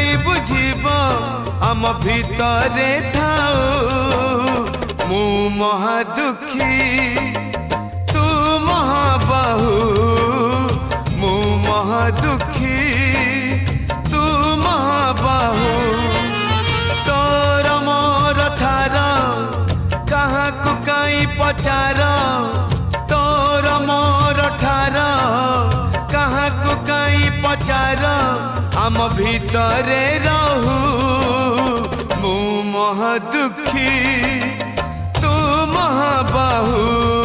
काई बुझीब आम भितरे थाऊ मु महादुखी तू महाबाहु मु महादुखी तू महाबाहु तोर मोर ठार कहाँ को काई पचार तोर मोर ठार कहाँ को काई पचार आम भितरे रहू मु महादुखी तू महाबाहु।